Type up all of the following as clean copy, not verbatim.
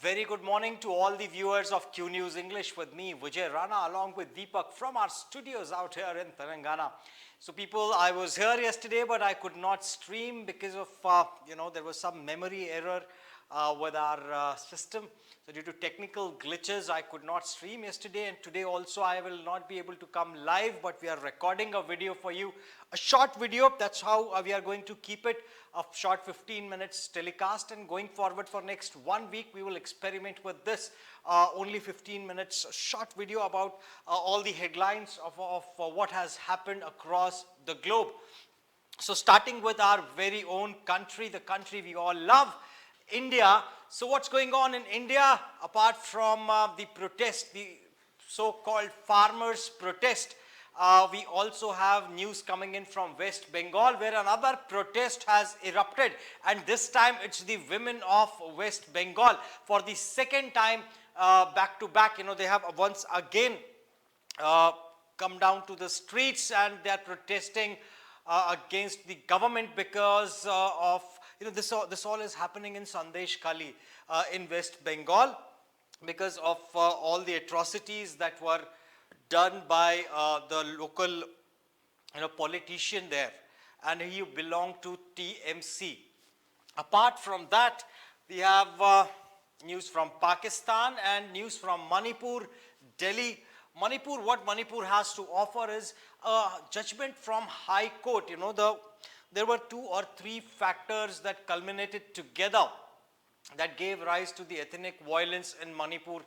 very good morning to all the viewers of Q News English with me, Vijay Rana, along with Deepak from our studios out here in Telangana. So people, I was here yesterday, but I could not stream because of, there was some memory error with our system. So due to technical glitches, I could not stream yesterday, and today also I will not be able to come live, but we are recording a video for you, a short video. That's how we are going to keep it, a short 15 minutes telecast, and going forward for next 1 week, we will experiment with this, only 15 minutes short video about all the headlines of what has happened across the globe. So starting with our very own country, the country we all love, India. So what's going on in India apart from the protest, the so-called farmers protest? We also have news coming in from West Bengal, where another protest has erupted, and this time it's the women of West Bengal. For the second time back to back, they have once again come down to the streets, and they are protesting against the government because of this all is happening in Sandesh Kali in West Bengal because of all the atrocities that were done by the local politician there, and he belonged to TMC. Apart from that, we have news from Pakistan and news from Manipur, Delhi. Manipur, what Manipur has to offer is a judgment from High Court. There were 2 or 3 factors that culminated together that gave rise to the ethnic violence in Manipur,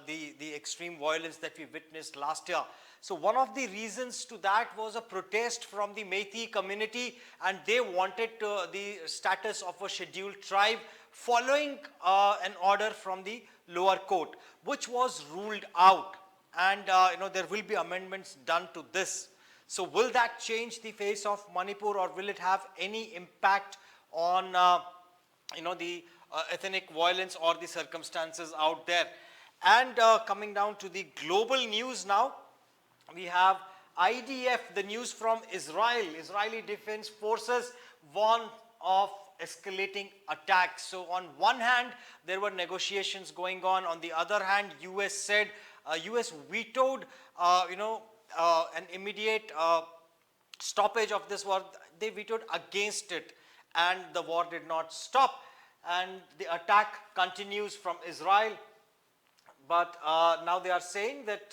the extreme violence that we witnessed last year. So one of the reasons to that was a protest from the Meitei community, and they wanted the status of a scheduled tribe following an order from the lower court, which was ruled out, and there will be amendments done to this. So will that change the face of Manipur, or will it have any impact on the ethnic violence or the circumstances out there? And coming down to the global news now, we have IDF, the news from Israel. Israeli Defense Forces warn of escalating attacks. So on one hand, there were negotiations going on. On the other hand, US said, US vetoed, an immediate stoppage of this war. They vetoed against it, and the war did not stop, and the attack continues from Israel. But now they are saying that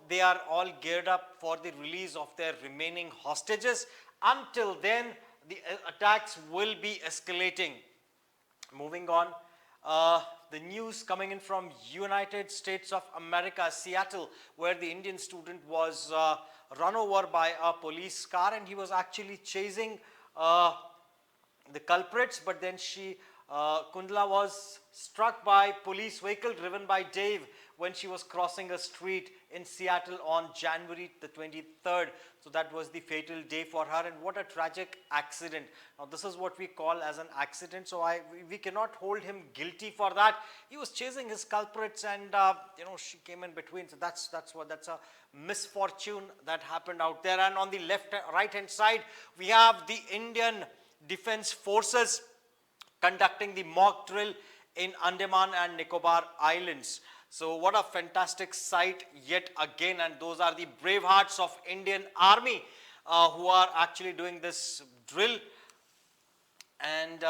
they are all geared up for the release of their remaining hostages. Until then, the attacks will be escalating. Moving on, the news coming in from United States of America, Seattle, where the Indian student was run over by a police car, and he was actually chasing the culprits, but then Kundla was struck by police vehicle driven by Dave when she was crossing a street in Seattle on January the 23rd. So that was the fatal day for her, and what a tragic accident. Now this is what we call as an accident, so we cannot hold him guilty for that. He was chasing his culprits, and she came in between. So that's a misfortune that happened out there. And on the right hand side, we have the Indian Defense Forces conducting the mock drill in Andaman and Nicobar Islands. So what a fantastic sight yet again, and those are the brave hearts of Indian Army who are actually doing this drill. And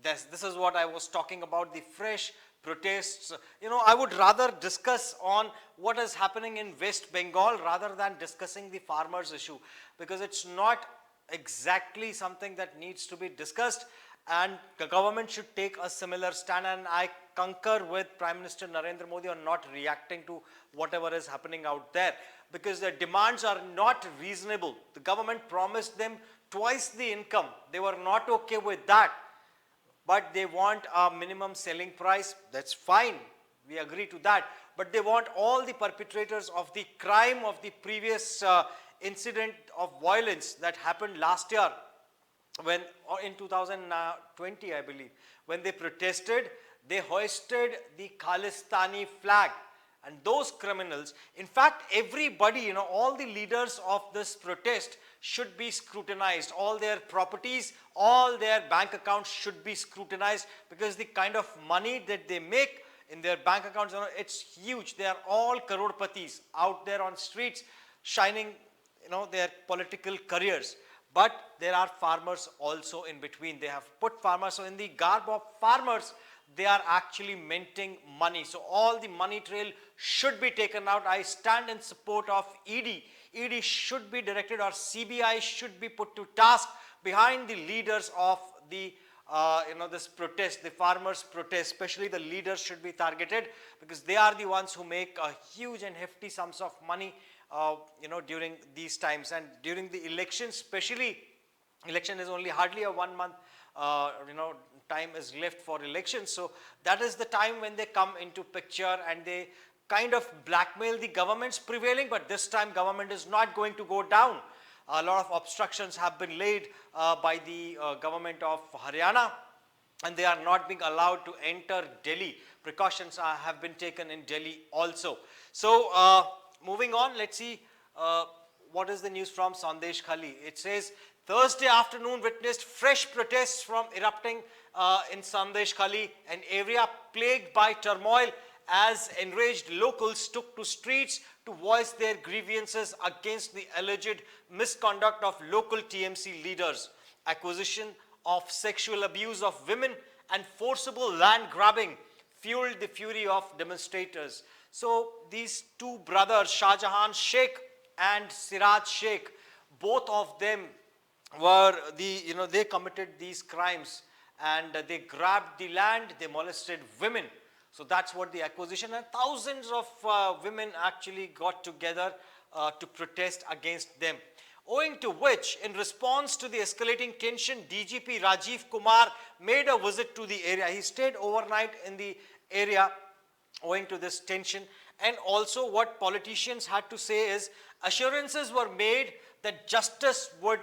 this is what I was talking about, the fresh protests. I would rather discuss on what is happening in West Bengal rather than discussing the farmers issue, because it's not exactly something that needs to be discussed, and the government should take a similar stand. And I concur with Prime Minister Narendra Modi on not reacting to whatever is happening out there, because their demands are not reasonable. The government promised them twice the income. They were not okay with that, but they want a minimum selling price. That's fine, we agree to that, but they want all the perpetrators of the crime of the previous incident of violence that happened last year, when in 2020, I believe, when they protested, they hoisted the Khalistani flag, And those criminals, in fact, everybody, all the leaders of this protest should be scrutinized. All their properties, all their bank accounts should be scrutinized, because the kind of money that they make in their bank accounts, it's huge. They are all crorpatis out there on streets shining, their political careers. But there are farmers also in between. They have put farmers, so in the garb of farmers, they are actually minting money. So all the money trail should be taken out. I stand in support of ED. ED should be directed, or CBI should be put to task behind the leaders of the this protest, the farmers protest. Especially the leaders should be targeted, because they are the ones who make a huge and hefty sums of money during these times. And during the election, especially, election is only hardly a 1 month time is left for elections. So that is the time when they come into picture, and they kind of blackmail the government's prevailing. But this time government is not going to go down. A lot of obstructions have been laid by the government of Haryana, and they are not being allowed to enter Delhi. Precautions have been taken in Delhi also. So moving on, let's see what is the news from Sandesh Khali. It says, Thursday afternoon witnessed fresh protests from erupting in Sandesh Khali, an area plagued by turmoil, as enraged locals took to streets to voice their grievances against the alleged misconduct of local TMC leaders, acquisition of sexual abuse of women, and forcible land grabbing fueled the fury of demonstrators. So these two brothers, Shahjahan Sheikh and Siraj Sheikh, both of them were they committed these crimes, and they grabbed the land, they molested women. So that's what the acquisition, and thousands of women actually got together to protest against them. Owing to which, in response to the escalating tension, DGP Rajiv Kumar made a visit to the area. He stayed overnight in the area owing to this tension. And also what politicians had to say is, assurances were made that justice would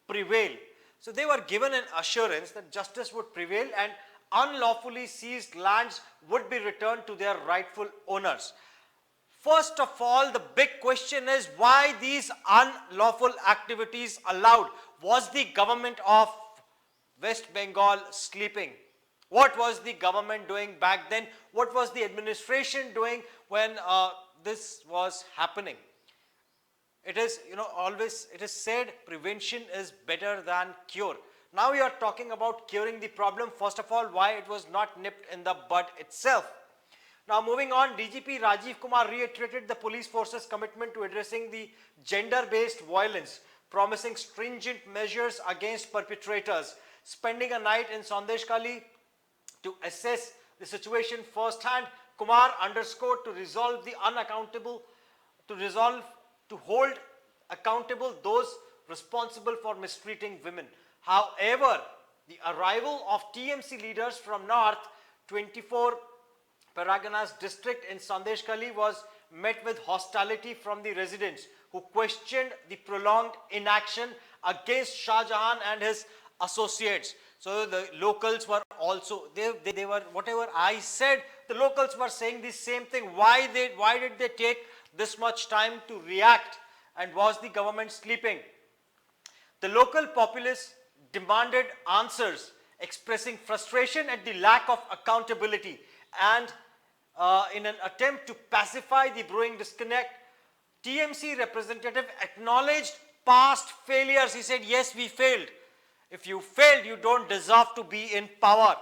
prevail. So they were given an assurance that justice would prevail, and unlawfully seized lands would be returned to their rightful owners. First of all, the big question is, why these unlawful activities allowed? Was the government of West Bengal sleeping? What was the government doing back then? What was the administration doing when this was happening? It is, always it is said prevention is better than cure. Now we are talking about curing the problem. First of all, why it was not nipped in the bud itself. Now moving on, DGP Rajiv Kumar reiterated the police force's commitment to addressing the gender-based violence, promising stringent measures against perpetrators. Spending a night in Sandesh Khali to assess the situation firsthand, Kumar underscored to resolve the unaccountable, to hold accountable those responsible for mistreating women. However, the arrival of TMC leaders from North 24 Paraganas district in Sandesh Khali was met with hostility from the residents, who questioned the prolonged inaction against Shahjahan and his associates. So the locals were also, they were, whatever I said, the locals were saying the same thing. Why did they take this much time to react, and was the government sleeping? The local populace demanded answers, expressing frustration at the lack of accountability, and in an attempt to pacify the brewing disconnect, TMC representative acknowledged past failures. He said, yes, we failed. If you failed, you don't deserve to be in power.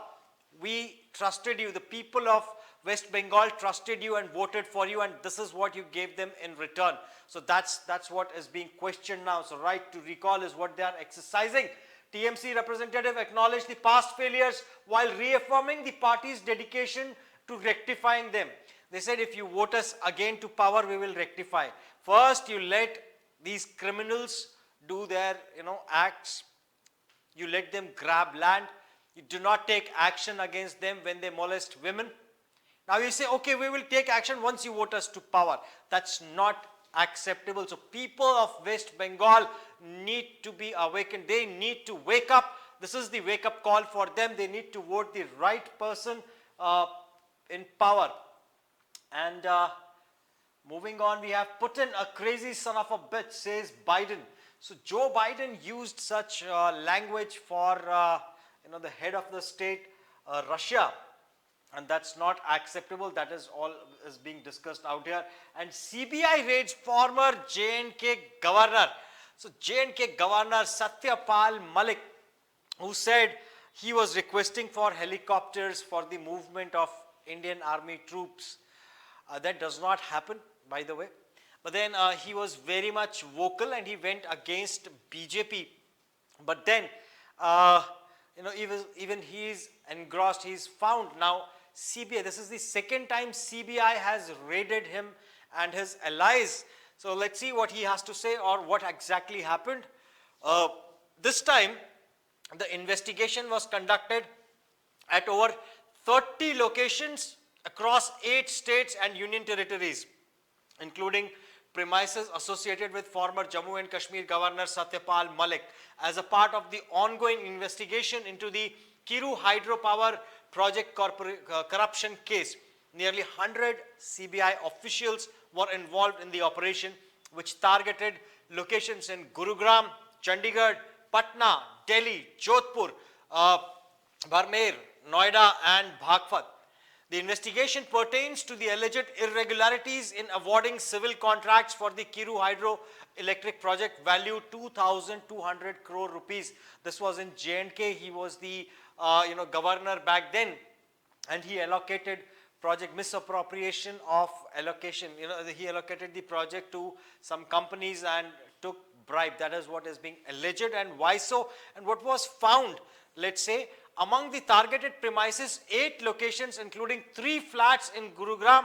We trusted you. The people of West Bengal trusted you and voted for you, and this is what you gave them in return. So that's what is being questioned now. So right to recall is what they are exercising. TMC representative acknowledged the past failures while reaffirming the party's dedication to rectifying them. They said, if you vote us again to power, we will rectify. First, you let these criminals do their acts. You let them grab land. You do not take action against them when they molest women. Now you say, okay, we will take action once you vote us to power. That's not acceptable. So people of West Bengal need to be awakened. They need to wake up. This is the wake-up call for them. They need to vote the right person in power. And Moving on, we have Putin, a crazy son of a bitch, says Biden. So Joe Biden used such language for the head of the state, Russia, and that's not acceptable. That is all is being discussed out here. And CBI raids former J&K governor. So J&K governor Satyapal Malik, who said he was requesting for helicopters for the movement of Indian army troops. That does not happen, by the way. But then he was very much vocal and he went against BJP. But then, even he is engrossed, he is found. Now, CBI, this is the second time CBI has raided him and his allies. So let's see what he has to say or what exactly happened. This time, the investigation was conducted at over 30 locations across 8 states and union territories, including premises associated with former Jammu and Kashmir Governor Satyapal Malik, as a part of the ongoing investigation into the Kiru hydropower project corruption case. Nearly 100 CBI officials were involved in the operation, which targeted locations in Gurugram, Chandigarh, Patna, Delhi, Jodhpur, Barmer, Noida and Bhagpat. The investigation pertains to the alleged irregularities in awarding civil contracts for the Kiru hydroelectric project valued 2,200 crore rupees. This was in J&K. He was the governor back then, and he allocated project misappropriation of allocation. He allocated the project to some companies and took bribe. That is what is being alleged. And why so? And what was found, let's say, among the targeted premises, 8 locations including 3 flats in Gurugram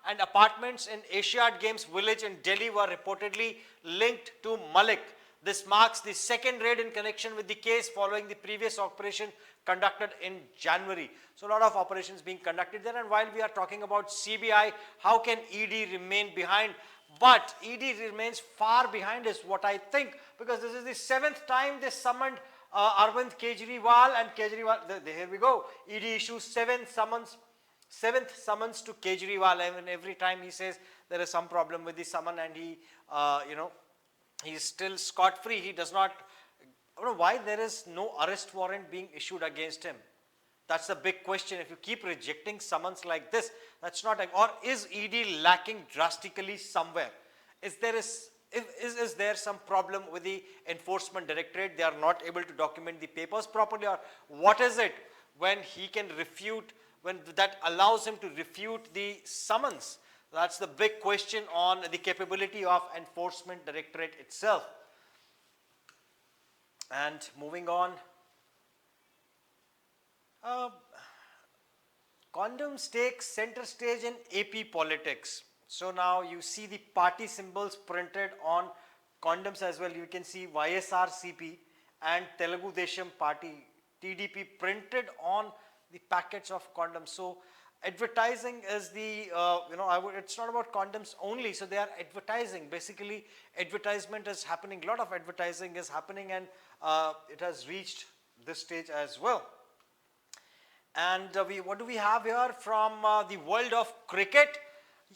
and apartments in Asiad Games Village in Delhi were reportedly linked to Malik. This marks the second raid in connection with the case following the previous operation conducted in January. So a lot of operations being conducted there. And while we are talking about CBI, how can ED remain behind? But ED remains far behind is what I think, because this is the 7th time they summoned Arvind Kejriwal, and Kejriwal, here we go. ED issues 7th summons to Kejriwal, and every time he says there is some problem with the summon, and he, he is still scot-free. He does not, I don't know why there is no arrest warrant being issued against him. That's the big question. If you keep rejecting summons like this, that's not, or is ED lacking drastically somewhere? Is there some problem with the enforcement directorate? They are not able to document the papers properly, or what is it when he can refute, when that allows him to refute the summons? That's the big question on the capability of enforcement directorate itself. And moving on, Condom Stakes center stage in AP politics. So now you see the party symbols printed on condoms as well. You can see YSRCP and Telugu Desam Party, TDP, printed on the packets of condoms. So advertising is the, it's not about condoms only. So they are advertising. Basically, advertisement is happening. A lot of advertising is happening, and it has reached this stage as well. And what do we have here from the world of cricket?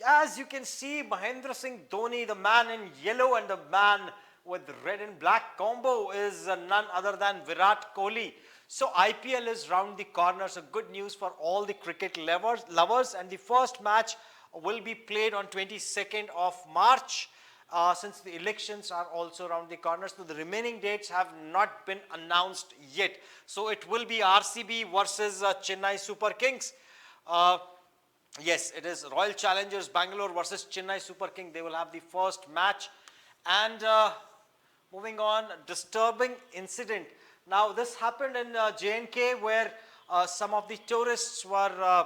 As you can see, Mahendra Singh Dhoni, the man in yellow and the man with red and black combo, is none other than Virat Kohli. So IPL is round the corner. So good news for all the cricket lovers. And the first match will be played on 22nd of March. Since the elections are also around the corner, so the remaining dates have not been announced yet. So it will be RCB versus Chennai Super Kings. Yes, it is Royal Challengers Bangalore versus Chennai Super King. They will have the first match. And moving on, disturbing incident. Now this happened in J&K, where some of the tourists were,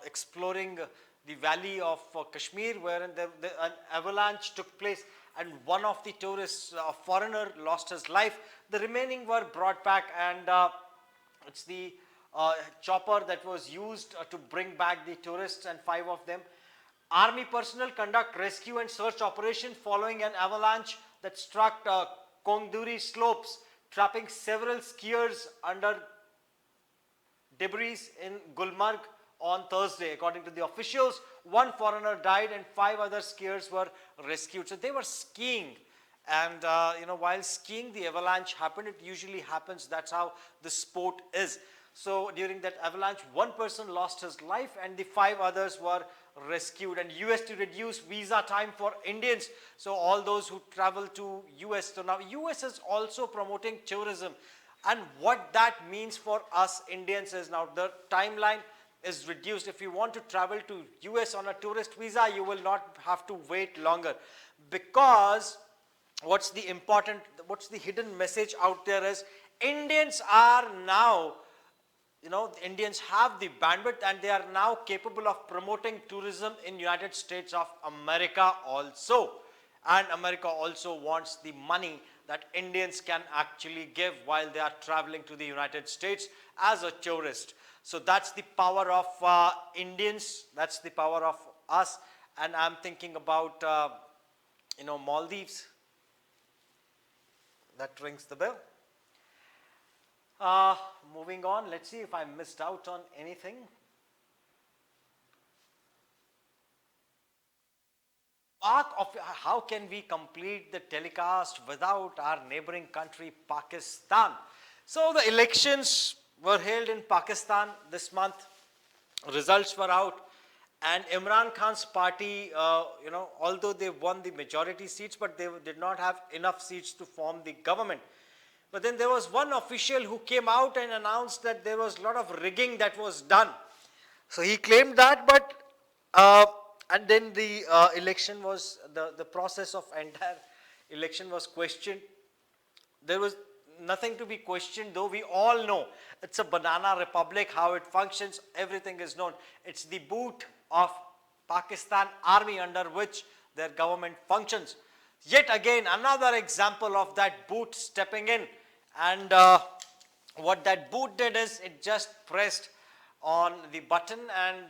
exploring the valley of Kashmir, wherein an avalanche took place, and one of the tourists, a foreigner, lost his life. The remaining were brought back, and it's the chopper that was used to bring back the tourists, and 5 of them. Army personnel conduct rescue and search operation following an avalanche that struck Kongduri slopes, trapping several skiers under debris in Gulmarg on Thursday. According to the officials, one foreigner died and 5 other skiers were rescued. So they were skiing. And while skiing, the avalanche happened. It usually happens. That's how the sport is. So during that avalanche, one person lost his life and the 5 others were rescued. And US to reduce visa time for Indians. So all those who travel to US. So now US is also promoting tourism. And what that means for us Indians is now the timeline is reduced. If you want to travel to US on a tourist visa, you will not have to wait longer, because what's the hidden message out there is Indians are now, Indians have the bandwidth and they are now capable of promoting tourism in United States of America also. And America also wants the money that Indians can actually give while they are traveling to the United States as a tourist. So that's the power of Indians, that's the power of us. And I'm thinking about, Maldives. That rings the bell. Moving on, let's see if I missed out on anything. How can we complete the telecast without our neighboring country Pakistan? So the elections were held in Pakistan this month. Results were out, and Imran Khan's party, although they won the majority seats, but they did not have enough seats to form the government. But then there was one official who came out and announced that there was a lot of rigging that was done. So he claimed that, but and then the election was, the process of entire election was questioned. There was nothing to be questioned, though we all know it's a banana republic, how it functions, everything is known. It's the boot of Pakistan army under which their government functions. Yet again, another example of that boot stepping in, and what that boot did is it just pressed on the button, and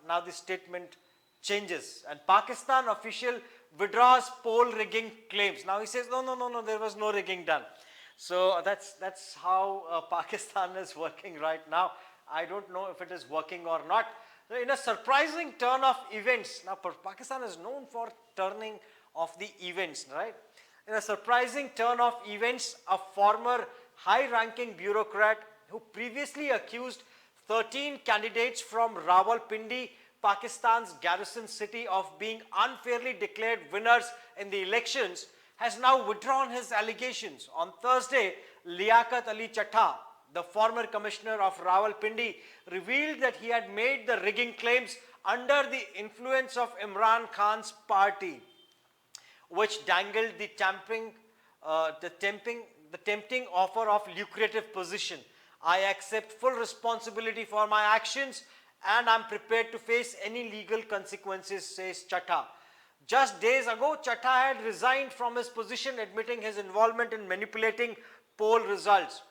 now the statement changes, and Pakistan official withdraws poll rigging claims. Now he says no, there was no rigging done. So that's how Pakistan is working right now. I don't know if it is working or not. So in a surprising turn of events, now Pakistan is known for turning of the events, right? In a surprising turn of events, a former high-ranking bureaucrat who previously accused 13 candidates from Rawalpindi, Pakistan's garrison city, of being unfairly declared winners in the elections, has now withdrawn his allegations. On Thursday, Liaquat Ali Chattha, the former commissioner of Rawalpindi, revealed that he had made the rigging claims under the influence of Imran Khan's party, which dangled the tempting offer of lucrative position. I accept full responsibility for my actions and I'm prepared to face any legal consequences, says Chattha. Just days ago, Chattha had resigned from his position, admitting his involvement in manipulating poll results.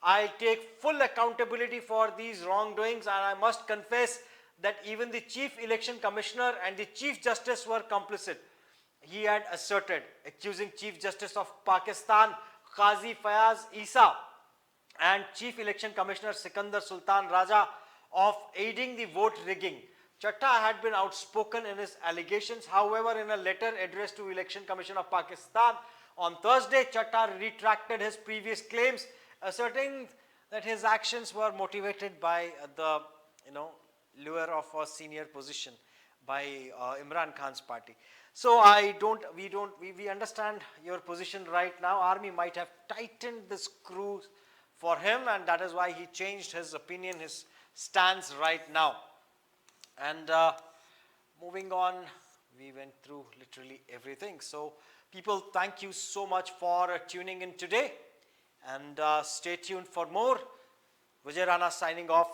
I take full accountability for these wrongdoings, and I must confess that even the Chief Election Commissioner and the Chief Justice were complicit, he had asserted, accusing Chief Justice of Pakistan Qazi Fayaz Isa and Chief Election Commissioner Sikandar Sultan Raja of aiding the vote rigging. Chattha had been outspoken in his allegations. However, in a letter addressed to Election Commission of Pakistan on Thursday, Chattha retracted his previous claims, asserting that his actions were motivated by the lure of a senior position by Imran Khan's party. So we understand your position right now. Army might have tightened the screws for him, and that is why he changed his opinion, his stance right now. And moving on, we went through literally everything. So people, thank you so much for tuning in today, and stay tuned for more. Vijay Rana signing off.